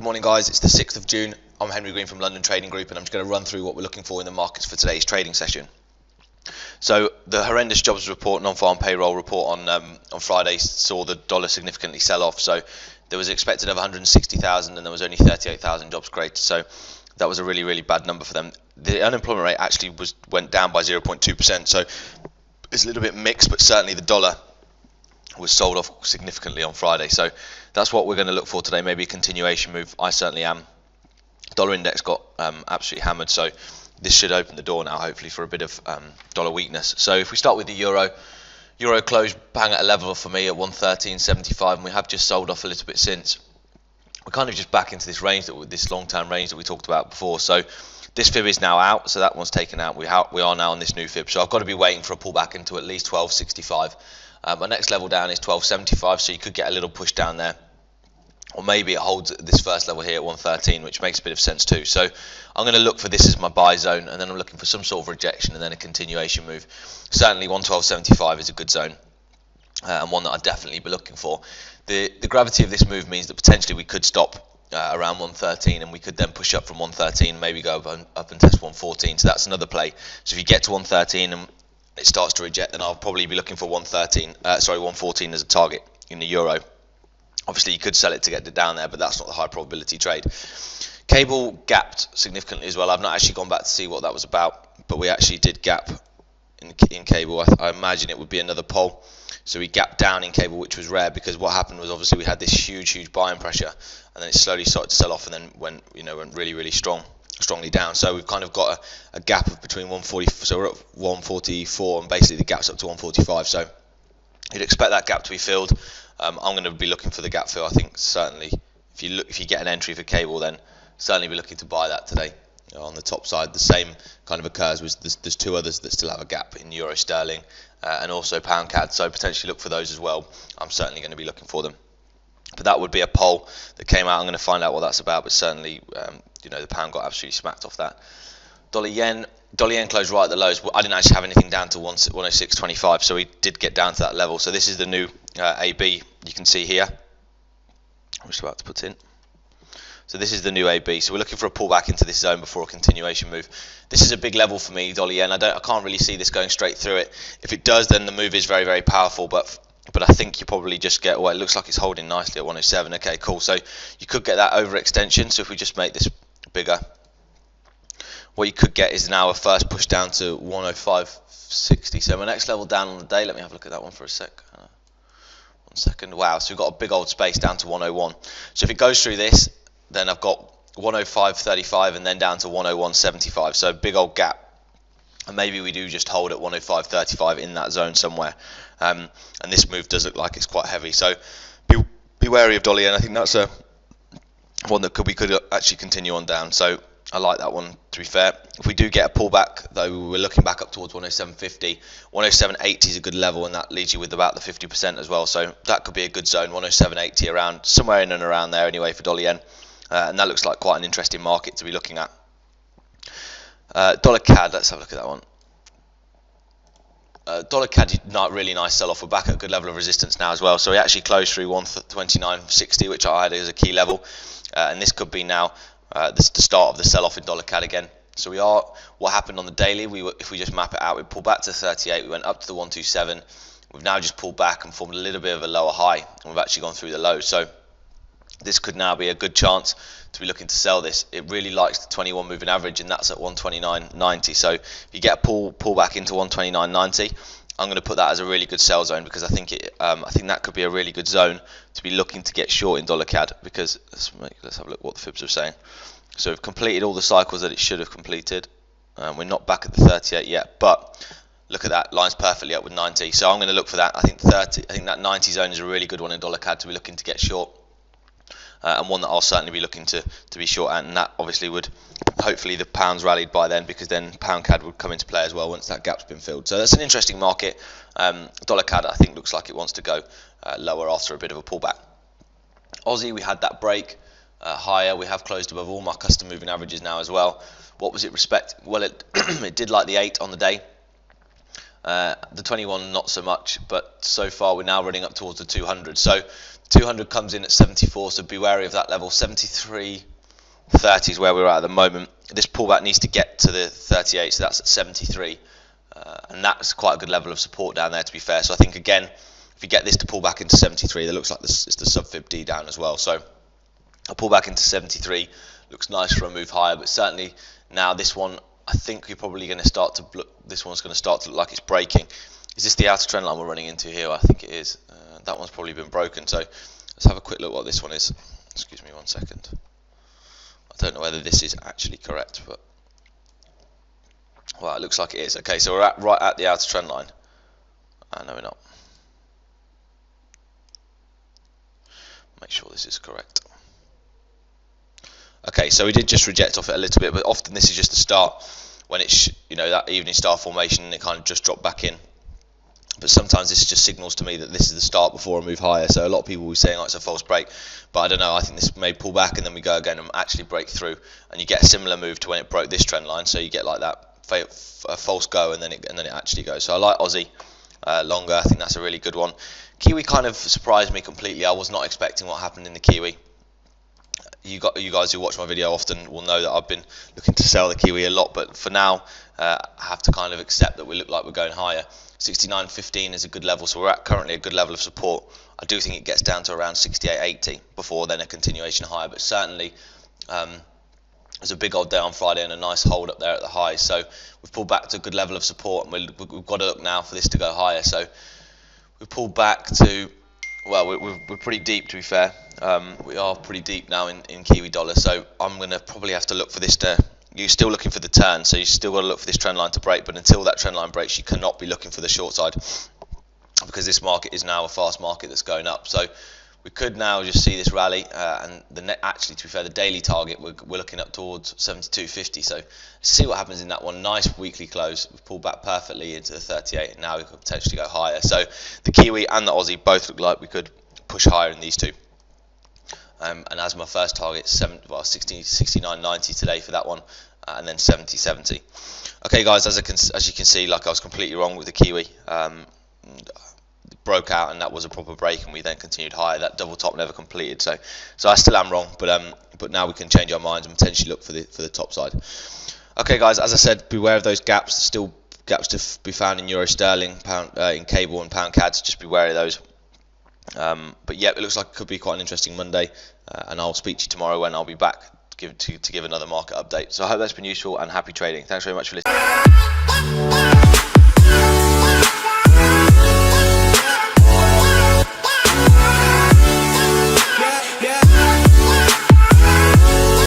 Good morning guys, it's the 6th of June. I'm Henry Green from London Trading Group and I'm just going to run through what we're looking for in the markets for today's trading session. So the horrendous jobs report, non-farm payroll report on Friday saw the dollar significantly sell off. So there was expected of 160,000 and there was only 38,000 jobs created. So that was a really bad number for them. The unemployment rate actually went down by 0.2%. So it's a little bit mixed, but certainly the dollar was sold off significantly on Friday. So that's what we're going to look for today, maybe a continuation move. I certainly am. Dollar index got absolutely hammered, so this should open the door now hopefully for a bit of dollar weakness. So if we start with the euro closed bang at a level for me at 113.75, and we have just sold off a little bit since. We're kind of just back into this range, this long-term range that we talked about before. So this fib is now out, so that one's taken out. We are now on this new fib, so I've got to be waiting for a pullback into at least 12.65. My next level down is 12.75, so you could get a little push down there, or maybe it holds this first level here at 113, which makes a bit of sense too. So I'm going to look for this as my buy zone, and then I'm looking for some sort of rejection and then a continuation move. Certainly 112.75 is a good zone, and one that I'd definitely be looking for. The gravity of this move means that potentially we could stop around 113, and we could then push up from 113, maybe go up and test 114. So that's another play. So if you get to 113 and it starts to reject, then I'll probably be looking for 114 as a target in the euro. Obviously you could sell it to get it down there, but that's not the high probability trade. Cable gapped significantly as well. I've not actually gone back to see what that was about, but we actually did gap in cable. I imagine it would be another pole. So we gapped down in cable, which was rare, because what happened was obviously we had this huge buying pressure, and then it slowly started to sell off, and then went really strongly down. So we've kind of got a gap of between 140, so we're at 144, and basically the gap's up to 145. So you'd expect that gap to be filled. I'm going to be looking for the gap fill. I think certainly if you get an entry for cable, then certainly be looking to buy that today. On the top side, the same kind of occurs. There's two others that still have a gap in euro sterling and also pound CAD. So potentially look for those as well. I'm certainly going to be looking for them. But that would be a poll that came out. I'm going to find out what that's about. But certainly, the pound got absolutely smacked off that. Dollar yen closed right at the lows. I didn't actually have anything down to 106.25, so we did get down to that level. So this is the new AB. You can see here. I'm just about to put in. So this is the new AB. So we're looking for a pullback into this zone before a continuation move. This is a big level for me, dollar yen. I can't really see this going straight through it. If it does, then the move is very powerful. But I think you probably just get, well, it looks like it's holding nicely at 107. Okay, cool. So you could get that overextension. So if we just make this bigger, what you could get is now a first push down to 105.60. So my next level down on the day, let me have a look at that one for a sec. 1 second. Wow, so we've got a big old space down to 101. So if it goes through this, then I've got 105.35 and then down to 101.75. So big old gap. And maybe we do just hold at 105.35 in that zone somewhere. And this move does look like it's quite heavy. So be wary of dollar yen. I think that's one that we could actually continue on down. So I like that one, to be fair. If we do get a pullback, though, we're looking back up towards 107.50. 107.80 is a good level, and that leaves you with about the 50% as well. So that could be a good zone, 107.80 around, somewhere in and around there anyway for dollar yen. And that looks like quite an interesting market to be looking at. Dollar CAD, let's have a look at that one. Dollar CAD, not really nice sell-off. We're back at a good level of resistance now as well. So we actually closed through 129.60, which I had as a key level. And this could be now the start of the sell-off in dollar CAD again. So what happened on the daily, if we just map it out, we pulled back to 38, we went up to the 127. We've now just pulled back and formed a little bit of a lower high, and we've actually gone through the low. So this could now be a good chance to be looking to sell this. It really likes the 21 moving average, and that's at 129.90. So if you get a pull back into 129.90, I'm going to put that as a really good sell zone, because I think that could be a really good zone to be looking to get short in dollar CAD. Because let's have a look what the fibs are saying. So we've completed all the cycles that it should have completed. We're not back at the 38 yet, but look at that, lines perfectly up with 90. So I'm going to look for that. I think that 90 zone is a really good one in dollar CAD to be looking to get short. And one that I'll certainly be looking to be short at, and that obviously would, hopefully the pound's rallied by then, because then pound CAD would come into play as well once that gap's been filled. So that's an interesting market. Dollar CAD I think looks like it wants to go lower after a bit of a pullback. Aussie, we had that break higher. We have closed above all my custom moving averages now as well. What was it respect? Well, it it did like the 8 on the day. The 21 not so much, but so far we're now running up towards the 200. So 200 comes in at 74, so be wary of that level. 73.30 is where we're at the moment. This pullback needs to get to the 38, so that's at 73, and that's quite a good level of support down there, to be fair. So I think, again, if you get this to pull back into 73, that looks like it's the sub-fib D down as well. So I'll pull back into 73. Looks nice for a move higher, but certainly now this one, I think you're probably going to start to look. This one's going to start to look like it's breaking. Is this the outer trend line we're running into here? I think it is. That one's probably been broken. So let's have a quick look what this one is. Excuse me 1 second. I don't know whether this is actually correct, but well, it looks like it is. Okay, so we're right at the outer trend line. No, we're not. Make sure this is correct. Okay, so we did just reject off it a little bit, but often this is just the start when it's, that evening star formation, and it kind of just dropped back in. But sometimes this just signals to me that this is the start before a move higher. So a lot of people will be saying, it's a false break, but I don't know. I think this may pull back and then we go again and actually break through, and you get a similar move to when it broke this trend line. So you get like that false go, and then it actually goes. So I like Aussie longer. I think that's a really good one. Kiwi kind of surprised me completely. I was not expecting what happened in the Kiwi. You guys who watch my video often will know that I've been looking to sell the Kiwi a lot, but for now I have to kind of accept that we look like we're going higher. 69.15 is a good level, so we're at currently a good level of support. I do think it gets down to around 68.80 before then a continuation higher, but certainly there's a big odd day on Friday and a nice hold up there at the high. So we've pulled back to a good level of support, and we've got to look now for this to go higher. So we pulled back to, well, we're pretty deep, to be fair. We are pretty deep now in Kiwi dollar, so I'm going to probably have to look for this to. You're still looking for the turn, so you still got to look for this trend line to break, but until that trend line breaks, you cannot be looking for the short side, because this market is now a fast market that's going up. So we could now just see this rally, and actually, to be fair, the daily target we're looking up towards 72.50. So let's see what happens in that one. Nice weekly close. We've pulled back perfectly into the 38, and now we could potentially go higher. So the Kiwi and the Aussie both look like we could push higher in these two. And as my first target, 69.90 today for that one, and then 70.70. Okay, guys, as you can see, like I was completely wrong with the Kiwi. Broke out, and that was a proper break, and we then continued higher. That double top never completed, so I still am wrong, but now we can change our minds and potentially look for the top side. Okay, guys, as I said, beware of those gaps. There's still gaps to be found in euro sterling, pound, in cable and pound CAD. So just be wary of those. But yeah, it looks like it could be quite an interesting Monday, and I'll speak to you tomorrow when I'll be back to give another market update. So I hope that's been useful, and happy trading. Thanks very much for listening.